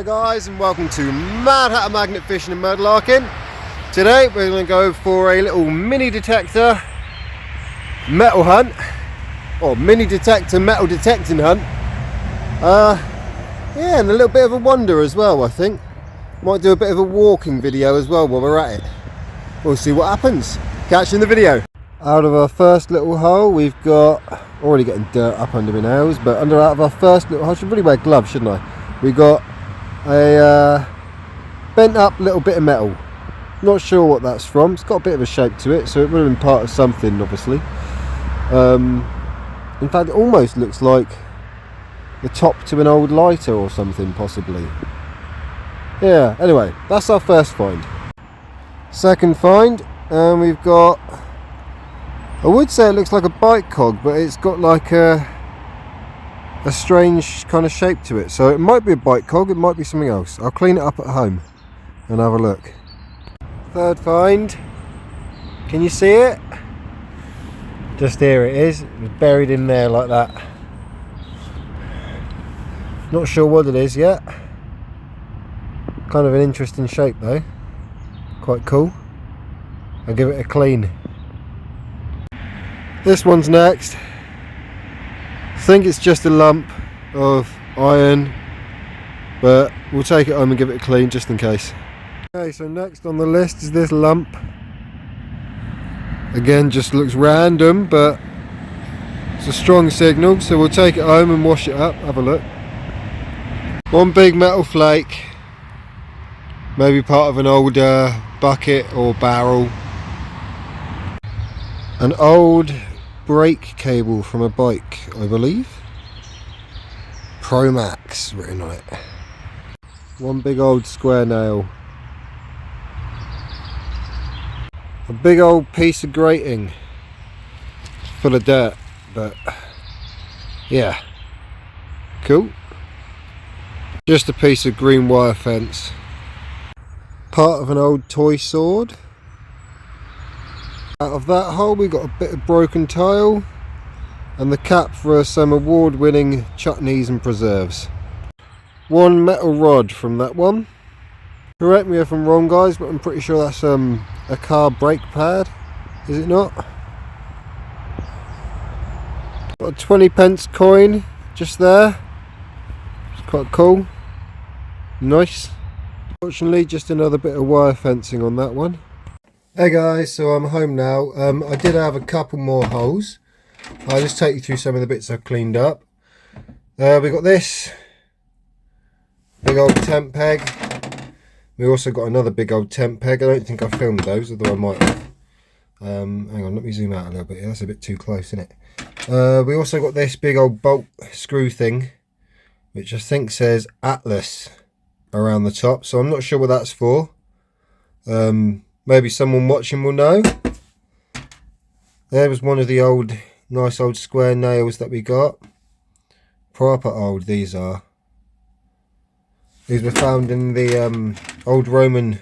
Hi guys, and welcome to Mad Hatter Magnet Fishing and Mudlarking. Today we're going to go for a little mini detector metal hunt, or mini detector metal detecting hunt. Yeah, and a little bit of a wander as well. I think might do a bit of a walking video as well while we're at it. We'll see what happens. Catch you in the video. Out of our first little hole, we've got, already getting dirt up under my nails, but out of our first little hole, I should really wear gloves, shouldn't I? We got a bent up little bit of metal. Not sure what that's from. It's got a bit of a shape to it, so it would have been part of something, obviously. In fact, it almost looks like the top to an old lighter or something, possibly. Yeah, anyway, that's our first find. Second find, and we've got, I would say it looks like a bite cog, but it's got like a strange kind of shape to it. So it might be a bite cog, it might be something else. I'll clean it up at home and have a look. Third find. Can you see it? Just here it is. It's buried in there like that. Not sure what it is yet. Kind of an interesting shape though. Quite cool. I'll give it a clean. This one's next. I think it's just a lump of iron, but we'll take it home and give it a clean just in case. Okay, so next on the list is this lump. Again, just looks random, but it's a strong signal, so we'll take it home and wash it up, have a look. One big metal flake, maybe part of an old bucket or barrel. An old brake cable from a bike, I believe. Pro Max written on it. One big old square nail. A big old piece of grating full of dirt, but yeah, cool. Just a piece of green wire fence. Part of an old toy sword. Out of that hole we got a bit of broken tile and the cap for some award-winning chutneys and preserves. One metal rod from that one. Correct me if I'm wrong guys, but I'm pretty sure that's a car brake pad, is it not? Got a 20p coin just there. It's quite cool. Nice. Fortunately, just another bit of wire fencing on that one. Hey guys, so I'm home now. I did have a couple more holes. I'll just take you through some of the bits I've cleaned up. We got this big old tent peg. We also got another big old tent peg. I don't think I filmed those, although I might have. Hang on, let me zoom out a little bit. That's a bit too close, isn't it? We also got this big old bolt screw thing, which I think says Atlas around the top. So I'm not sure what that's for. Maybe someone watching will know. There was one of the old, nice old square nails that we got. Proper old these are. These were found in the old Roman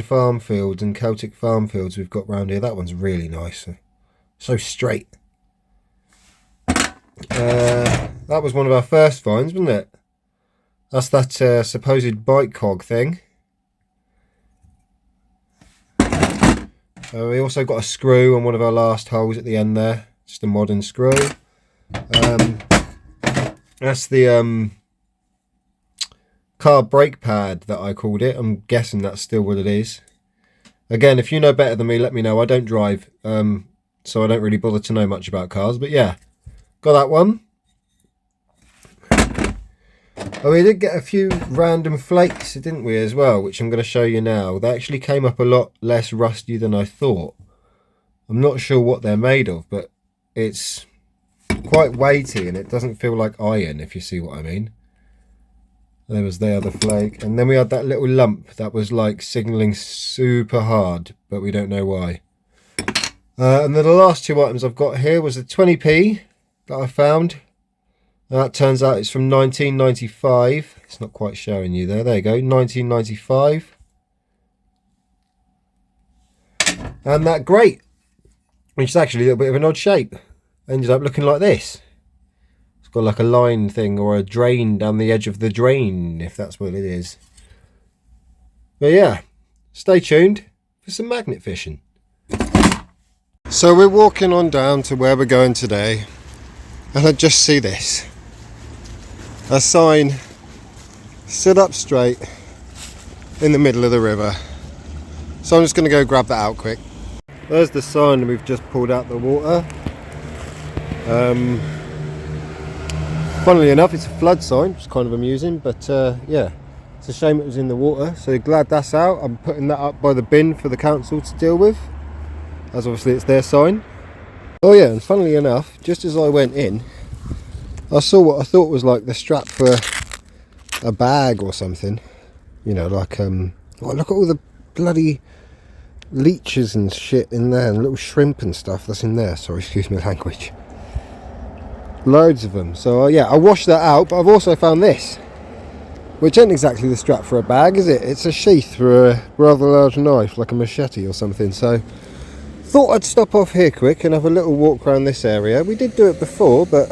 farm fields and Celtic farm fields we've got round here. That one's really nice. So straight. That was one of our first finds, wasn't it? That's that supposed bite cog thing. We also got a screw on one of our last holes at the end there, just a modern screw. That's the car brake pad that I called it. I'm guessing that's still what it is. Again, if you know better than me, let me know. I don't drive, so I don't really bother to know much about cars, but yeah, got that one. Oh, we did get a few random flakes, didn't we, as well, which I'm going to show you now. They actually came up a lot less rusty than I thought. I'm not sure what they're made of, but it's quite weighty and it doesn't feel like iron, if you see what I mean. There was the other flake. And then we had that little lump that was like signalling super hard, but we don't know why. And then the last two items I've got here was the 20p that I found. That turns out it's from 1995. It's not quite showing you there. There you go, 1995. And that grate, which is actually a little bit of an odd shape, ended up looking like this. It's got like a line thing or a drain down the edge of the drain, if that's what it is. But yeah, stay tuned for some magnet fishing. So we're walking on down to where we're going today, and I just see this. A sign stood up straight in the middle of the river. So I'm just going to go grab that out quick. There's the sign we've just pulled out the water. Funnily enough, it's a flood sign, which is kind of amusing, but yeah, it's a shame it was in the water. So glad that's out. I'm putting that up by the bin for the council to deal with, as obviously it's their sign. Oh yeah, and funnily enough, just as I went in, I saw what I thought was like the strap for a bag or something. You know, like oh, look at all the bloody leeches and shit in there, and little shrimp and stuff that's in there. Sorry, excuse my language. Loads of them. So yeah, I washed that out, but I've also found this, which ain't exactly the strap for a bag, is it? It's a sheath for a rather large knife, like a machete or something. So thought I'd stop off here quick and have a little walk around this area. We did do it before, but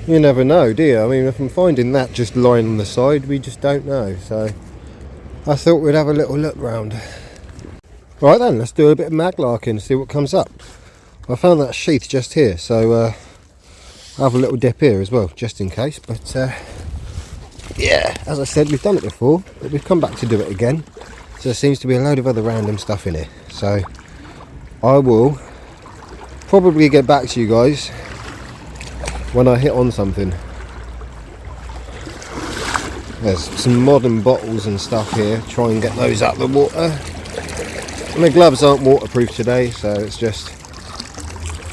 you never know, do you? I mean, if I'm finding that just lying on the side, we just don't know. So I thought we'd have a little look round. Right then, let's do a bit of maglarking, see what comes up. I found that sheath just here, so I'll have a little dip here as well, just in case. But yeah, as I said, we've done it before, but we've come back to do it again. So there seems to be a load of other random stuff in here. So I will probably get back to you guys when I hit on something. There's some modern bottles and stuff here. Try and get those out of the water. My gloves aren't waterproof today, so it's just,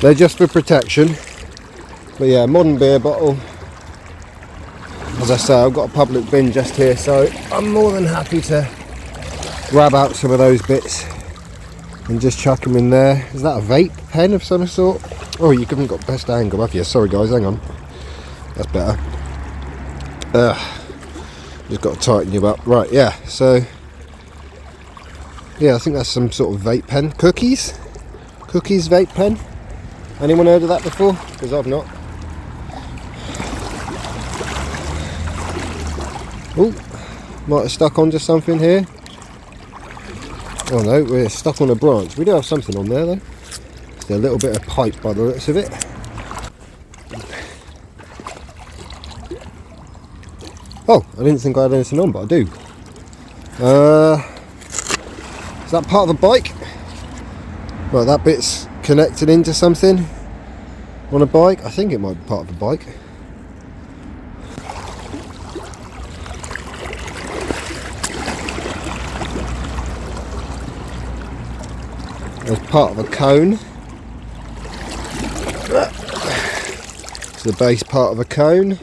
they're just for protection. But yeah, modern beer bottle. As I say, I've got a public bin just here, so I'm more than happy to grab out some of those bits and just chuck them in there. Is that a vape pen of some sort? Oh, you haven't got best angle, have you? Sorry guys, hang on. That's better. Just got to tighten you up. Right, yeah, so yeah, I think that's some sort of vape pen. Cookies vape pen. Anyone heard of that before? Because I've not. Oh, might have stuck onto something here. Oh no, we're stuck on a branch. We do have something on there though. Just a little bit of pipe by the looks of it. Oh, I didn't think I had anything on, but I do. Is that part of the bike? Well, that bit's connected into something on a bike. I think it might be part of the bike. There's part of a cone. It's the base part of a cone.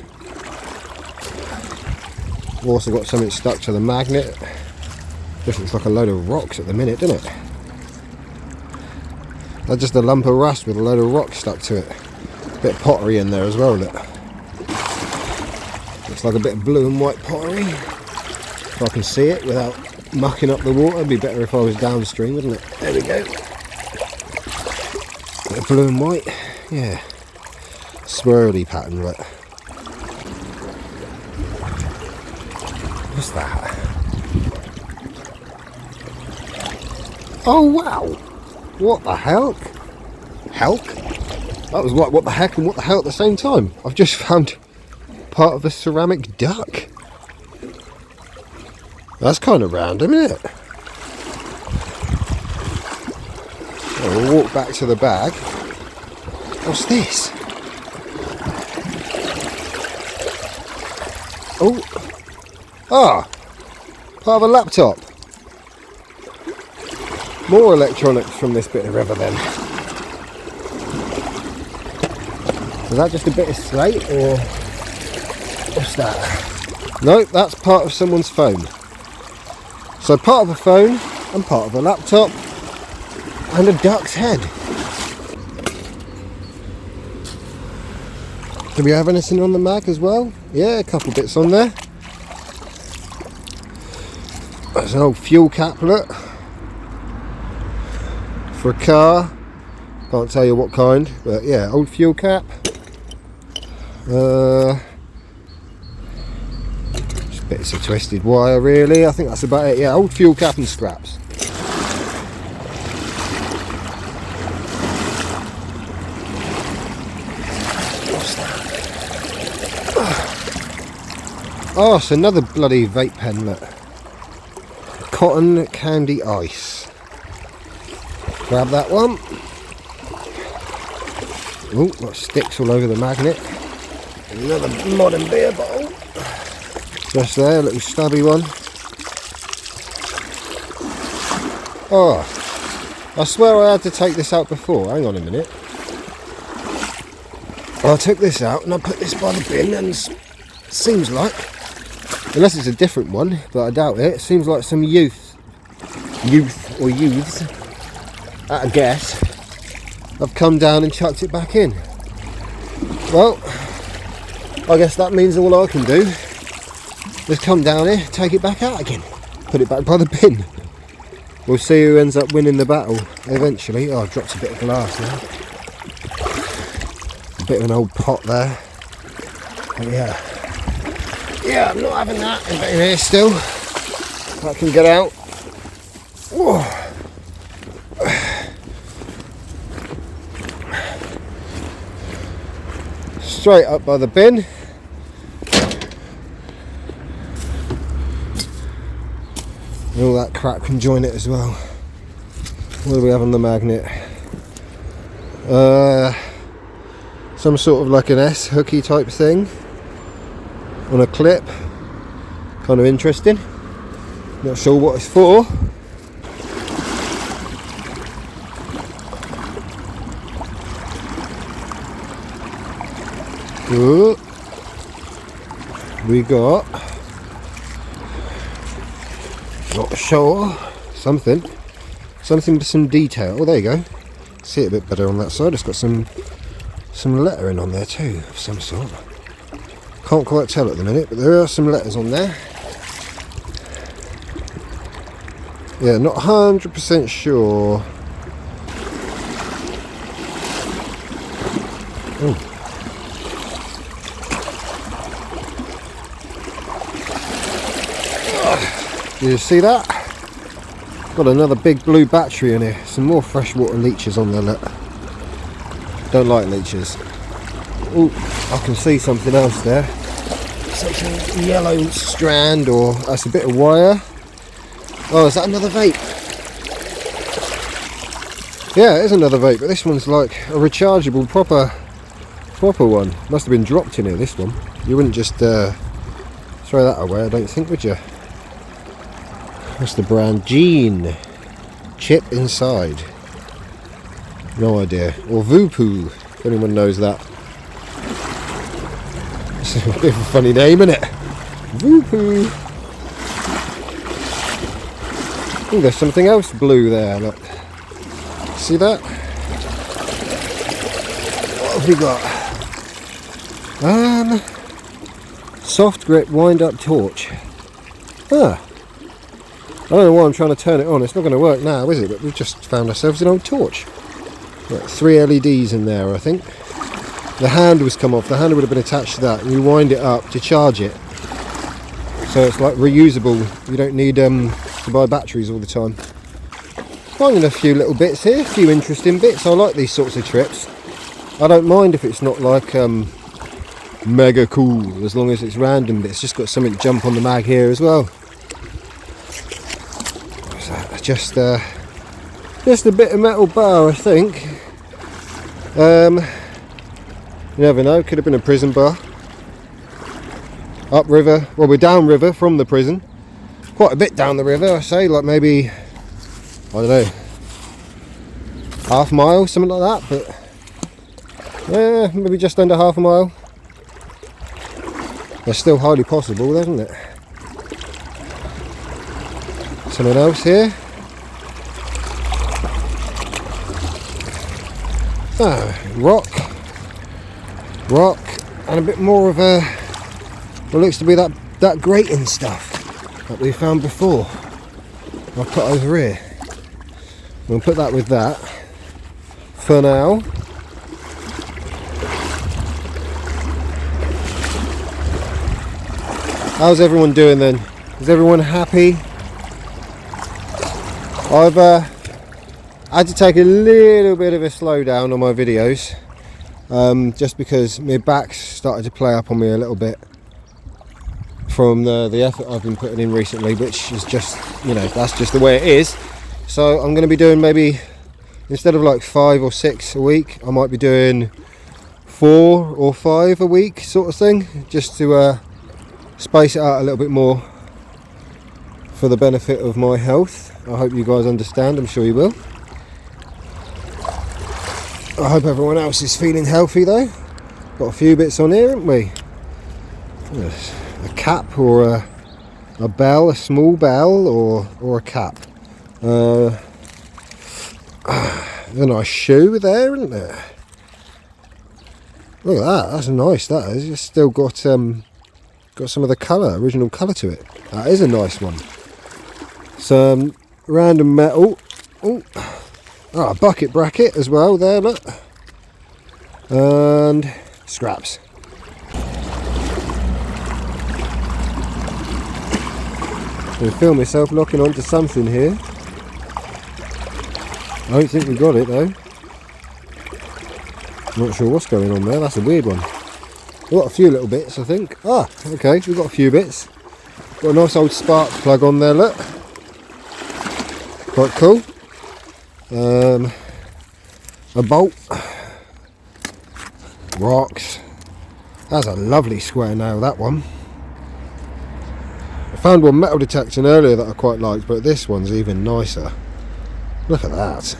We've also got something stuck to the magnet. Just looks like a load of rocks at the minute, doesn't it? That's just a lump of rust with a load of rocks stuck to it. A bit of pottery in there as well, look. Looks like a bit of blue and white pottery. If I can see it without mucking up the water, it'd be better if I was downstream, wouldn't it? There we go. Bit of blue and white, yeah. Swirly pattern, look. What's that? Oh wow! What the heck? Helk? That was like what the heck and what the hell at the same time. I've just found part of a ceramic duck. That's kind of random, isn't it? So we'll walk back to the bag. What's this? Oh! Ah! Part of a laptop. More electronics from this bit of river then. Is that just a bit of slate or what's that? No, that's part of someone's phone. So part of a phone and part of a laptop and a duck's head. Do we have anything on the mag as well? Yeah, a couple bits on there. There's an old fuel cap, look. For a car. Can't tell you what kind, but yeah, old fuel cap. Just bits of twisted wire really, I think that's about it. Yeah, old fuel cap and scraps. Oh, it's another bloody vape pen, look. Cotton candy ice. Grab that one. Oh, got sticks all over the magnet. Another modern beer bottle. Just there, a little stubby one. Oh, I swear I had to take this out before. Hang on a minute. I took this out and I put this by the bin, and seems like, unless it's a different one, but I doubt it, seems like some youths, at a guess, I've come down and chucked it back in. Well, I guess that means all I can do is come down here, take it back out again, put it back by the bin. We'll see who ends up winning the battle eventually. Oh, I dropped a bit of glass now. A bit of an old pot there. But yeah, I'm not having that in here still. I can get out. Whoa. Straight up by the bin. And all that crap can join it as well. What do we have on the magnet? Some sort of like an S hooky type thing on a clip. Kind of interesting. Not sure what it's for. Good. We got, not sure, something with some detail. Oh, there you go. See it a bit better on that side. It's got some lettering on there too, of some sort. Can't quite tell at the minute, but there are some letters on there. Yeah, not 100% sure. Oh. Did you see that? Got another big blue battery in here. Some more freshwater leeches on there, look. Don't like leeches. Oh, I can see something else there. Such a yellow strand, or that's a bit of wire. Oh, is that another vape? Yeah, it is another vape, but this one's like a rechargeable, proper one. Must have been dropped in here, this one. You wouldn't just throw that away, I don't think, would you? What's the brand? Gene. Chip inside. No idea. Or Voopoo, if anyone knows that. It's a bit of a funny name, isn't it? Voopoo. Oh, there's something else blue there, look. See that? What have we got? Soft grip wind up torch. Ah. I don't know why I'm trying to turn it on. It's not going to work now, is it? But we've just found ourselves an old torch. Got 3 LEDs in there, I think. The handle's come off. The handle would have been attached to that. And you wind it up to charge it. So it's like reusable. You don't need to buy batteries all the time. Finding a few little bits here. A few interesting bits. I like these sorts of trips. I don't mind if it's not like mega cool. As long as it's random bits. Just got something to jump on the mag here as well. Just a bit of metal bar, I think. You never know, could have been a prison bar. Upriver, well, we're downriver from the prison. Quite a bit down the river, I say, like maybe, I don't know, half mile, something like that, but yeah, maybe just under half a mile. That's still highly possible, isn't it? Something else here. Rock, and a bit more of a, what looks to be that grating stuff that we found before. I'll put over here. We'll put that with that for now. How's everyone doing then? Is everyone happy? I've had to take a little bit of a slowdown on my videos, just because my back's started to play up on me a little bit from the effort I've been putting in recently, which is just, you know, that's just the way it is. So I'm going to be doing, maybe instead of like 5 or 6 a week, I might be doing 4 or 5 a week sort of thing, just to space it out a little bit more for the benefit of my health. I hope you guys understand, I'm sure you will. I hope everyone else is feeling healthy though. Got a few bits on here, haven't we? Yes. A cap or a bell, a small bell or a cap. A nice shoe there, isn't there? Look at that, that's nice, that is. It's still got some of the colour, original colour to it. That is a nice one. Some random metal. Oh, a bucket bracket as well there, look. And scraps. I feel myself locking onto something here. I don't think we got it though. Not sure what's going on there, that's a weird one. We've got a few little bits, I think. Ah, okay, we've got a few bits. Got a nice old spark plug on there, look. Quite cool. A bolt. Rocks. That's a lovely square nail, that one. I found one metal detecting earlier that I quite liked, but this one's even nicer. Look at that.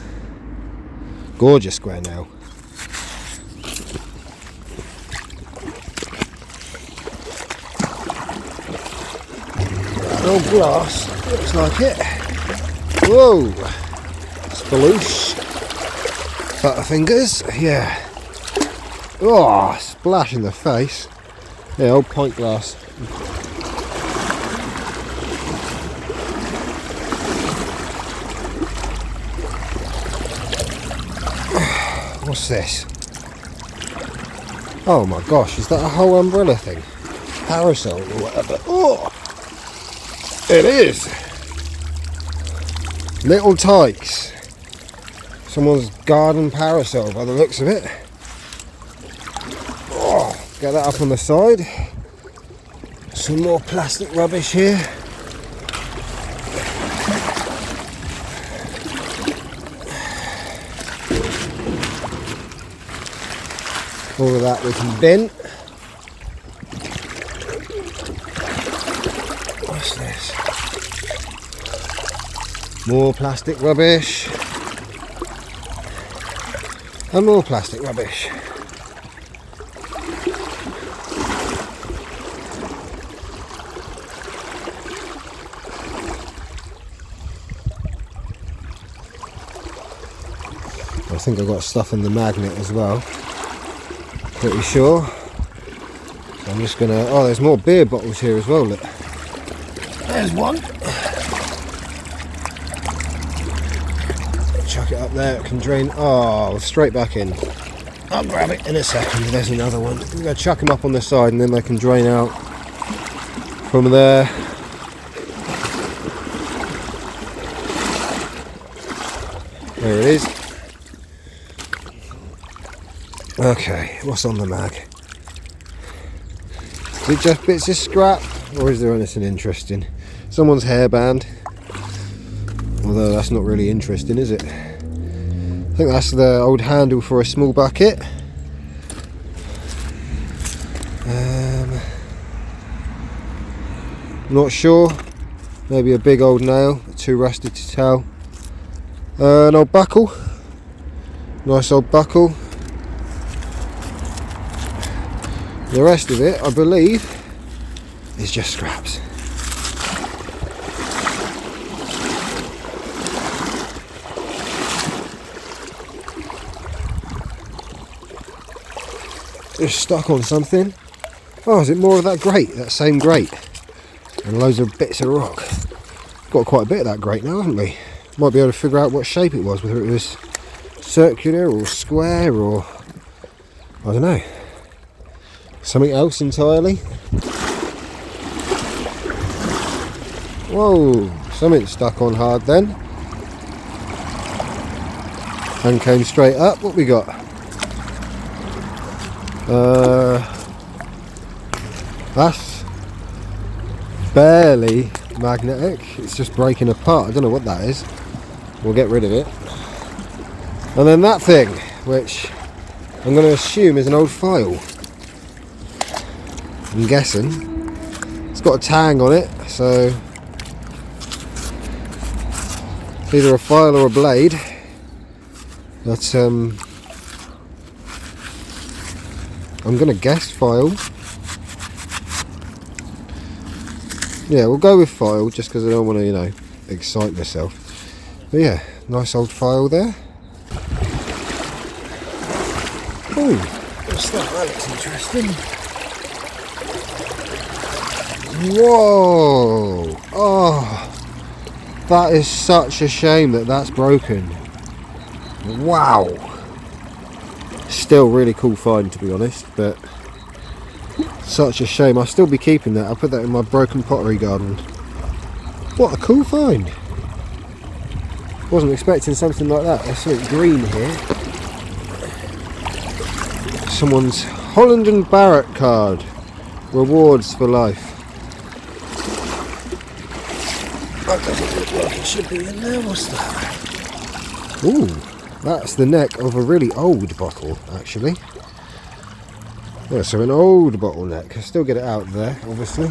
Gorgeous square nail. Old glass, looks like it. Whoa, sploosh. Butterfingers, yeah. Oh, splash in the face. Yeah, old pint glass. What's this? Oh my gosh, is that a whole umbrella thing? Parasol or whatever. Oh! It is! Little tykes. Someone's garden parasol by the looks of it. Oh, get that up on the side. Some more plastic rubbish here. All of that we can bin. What's this? More plastic rubbish. And more plastic rubbish. I think I've got stuff in the magnet as well. Pretty sure. So I'm just gonna. Oh, there's more beer bottles here as well. Look, there's one. Chuck it up there. It can drain. Oh, straight back in. I'll grab it in a second. There's another one. I'm gonna chuck them up on the side, and then they can drain out from there. There it is. Okay, what's on the mag? Is it just bits of scrap, or is there anything interesting? Someone's hairband. Although that's not really interesting, is it? I think that's the old handle for a small bucket. Not sure. Maybe a big old nail, too rusty to tell. An old buckle. Nice old buckle. The rest of it, I believe, is just scraps. Just stuck on something. Oh, is it more of that grate? That same grate. And loads of bits of rock. Got quite a bit of that grate now, haven't we? Might be able to figure out what shape it was, whether it was circular or square or I don't know. Something else entirely. Whoa, something stuck on hard then. And came straight up. What we got? That's barely magnetic. It's just breaking apart. I don't know what that is. We'll get rid of it. And then that thing, which I'm going to assume is an old file. I'm guessing. It's got a tang on it, so it's either a file or a blade. But I'm going to guess file. Yeah, we'll go with file just because I don't want to, you know, excite myself. But yeah, nice old file there. Oh, what's that? That looks interesting. Whoa! Oh, that is such a shame that that's broken. Wow! Still really cool find, to be honest, but such a shame. I'll still be keeping that. I'll put that in my broken pottery garden. What a cool find! Wasn't expecting something like that. There's something green here. Someone's Holland and Barrett card. Rewards for life. That doesn't look like it should be in there. What's that? Ooh, that's the neck of a really old bottle, actually. Yeah, so an old bottleneck. I'll still get it out there, obviously.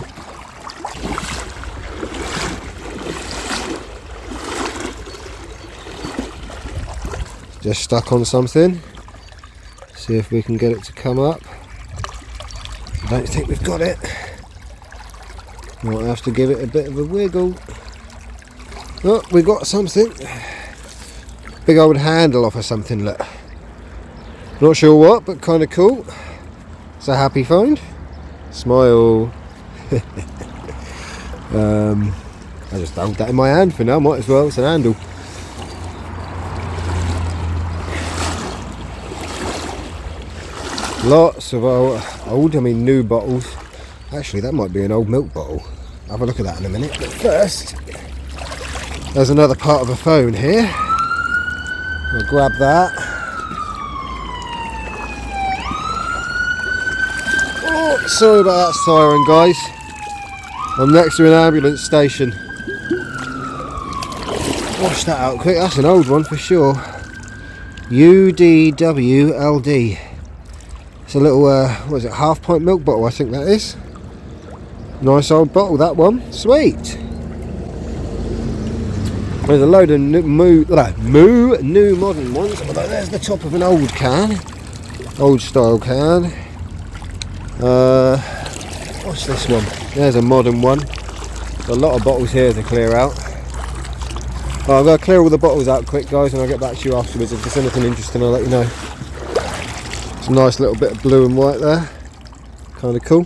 Just stuck on something. See if we can get it to come up. I don't think we've got it. Might have to give it a bit of a wiggle. Oh, we got something. Big old handle off of something, look. Not sure what, but kind of cool. It's a happy find. Smile. I just hold that in my hand for now, might as well, it's an handle. Lots of new bottles. Actually, that might be an old milk bottle. Have a look at that in a minute. But first, there's another part of a phone here. I'll grab that. Oh, sorry about that siren, guys. I'm next to an ambulance station. Wash that out quick. That's an old one for sure. UDWLD. It's a little, what is it, half-pint milk bottle, I think that is. Nice old bottle, that one. Sweet. There's a load of new modern ones. Although there's the top of an old can. Old style can. What's this one? There's a modern one. There's a lot of bottles here to clear out. I'm going to clear all the bottles out quick, guys, and I'll get back to you afterwards. If there's anything interesting, I'll let you know. It's a nice little bit of blue and white there. Kind of cool.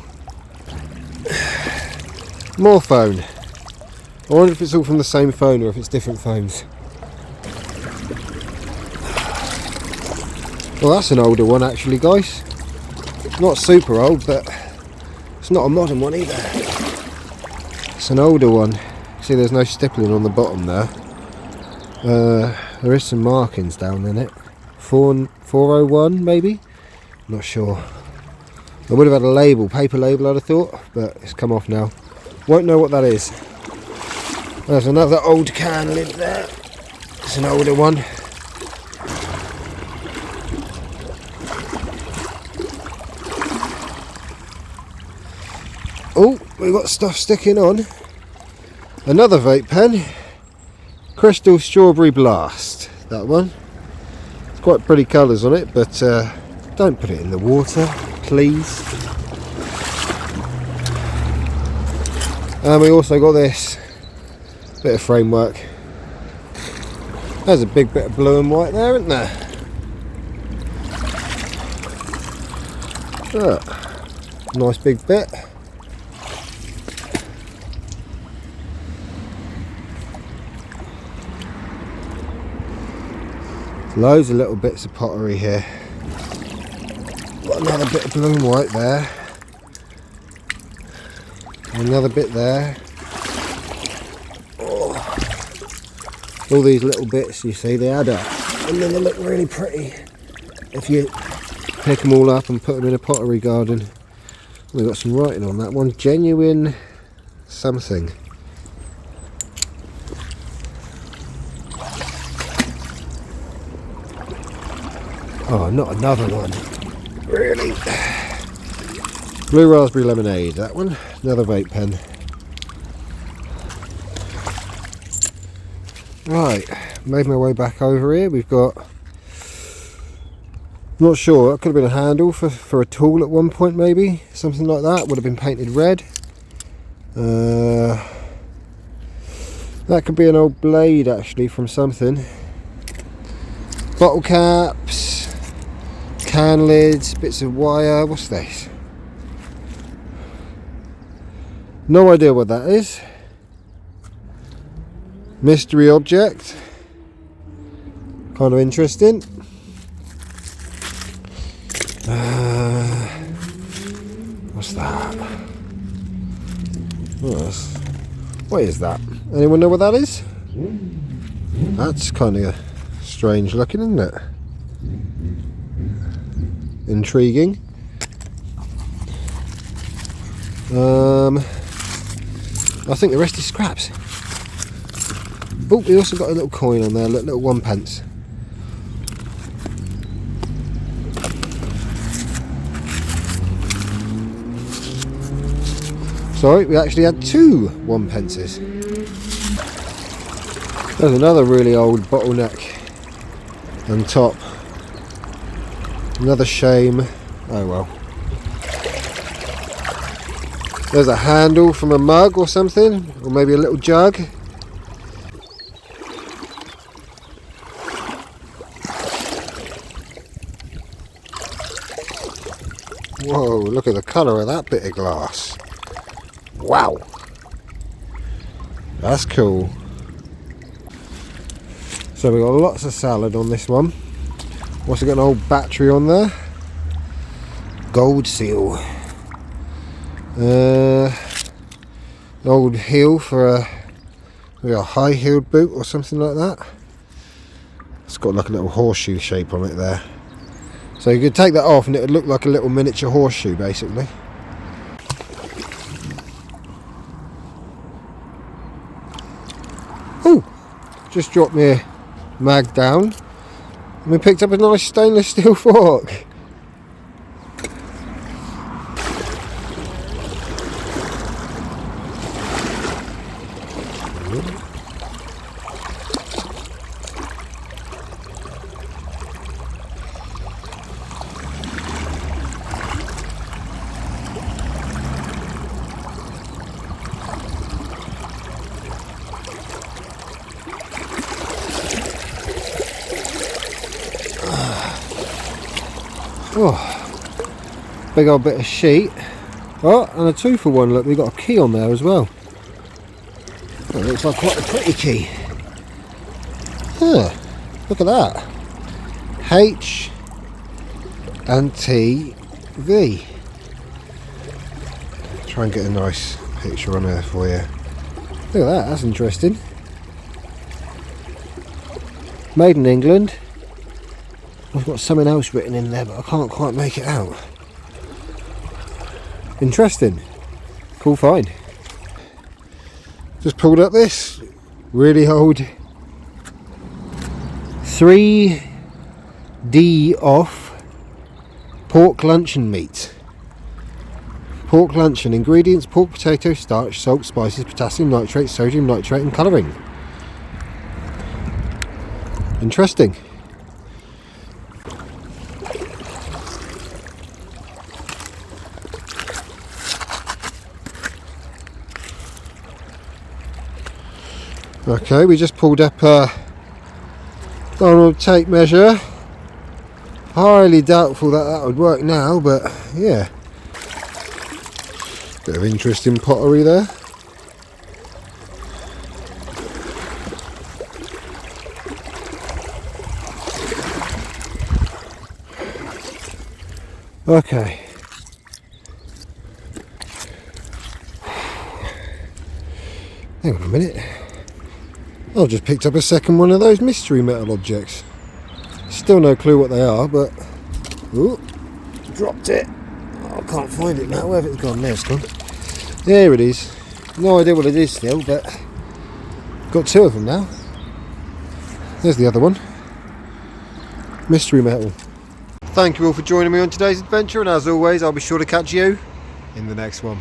More phone. I wonder if it's all from the same phone or if it's different phones. Well, that's an older one actually, guys. Not super old, but it's not a modern one either. It's an older one. See, there's no stippling on the bottom there. There is some markings down in it. 401 maybe? Not sure. I would have had a label, paper label I'd have thought, but it's come off now. Won't know what that is. There's another old can lid there. It's an older one. Oh, we've got stuff sticking on. Another vape pen. Crystal Strawberry Blast. That one. It's quite pretty colours on it, but don't put it in the water, please. And we also got this bit of framework. There's a big bit of blue and white there, isn't there? Look, nice big bit. Loads of little bits of pottery here. Got another bit of blue and white there. Another bit there. All these little bits, you see, they add up, and then they look really pretty if you pick them all up and put them in a pottery garden. We've got some writing on that one, genuine something. Oh, not another one. Really? Blue raspberry lemonade, that one. Another vape pen. Right, made my way back over here. We've got, not sure, that could have been a handle for a tool at one point maybe. Something like that, would have been painted red. That could be an old blade actually from something. Bottle caps, can lids, bits of wire. What's this? No idea what that is. Mystery object. Kind of interesting. What's that? What is that? Anyone know what that is? That's kind of strange looking, isn't it? Intriguing. I think the rest is scraps. Oh, we also got a little coin on there, little 1 pence. Sorry, we actually had 2 1 pences. There's another really old bottleneck on top. Another shame. Oh well. There's a handle from a mug or something, or maybe a little jug. Whoa, look at the colour of that bit of glass. Wow. That's cool. So we've got lots of salad on this one. Also got an old battery on there. Gold seal. Old heel for a high-heeled boot or something like that. It's got like a little horseshoe shape on it there. So you could take that off and it would look like a little miniature horseshoe basically. Oh! Just dropped me a mag down and we picked up a nice stainless steel fork. Oh, big old bit of sheet. Oh, and a 2 for 1. Look, we've got a key on there as well. Oh, it looks like quite a pretty key. Huh, look at that. H and T V. Try and get a nice picture on there for you. Look at that, that's interesting. Made in England. I've got something else written in there, but I can't quite make it out. Interesting. Cool find. Just pulled up this really old 3D off pork luncheon meat. Pork luncheon ingredients: pork, potato, starch, salt, spices, potassium nitrate, sodium nitrate and colouring. Interesting. Okay, we just pulled up a Donald tape measure. Highly doubtful that would work now, but yeah. Bit of interesting pottery there. Okay. Hang on a minute. I've just picked up a second one of those mystery metal objects. Still no clue what they are, but... Ooh, dropped it. Oh, I can't find it now. Where have it gone? There it's gone. There it is. No idea what it is still, but... got two of them now. There's the other one. Mystery metal. Thank you all for joining me on today's adventure, and as always, I'll be sure to catch you in the next one.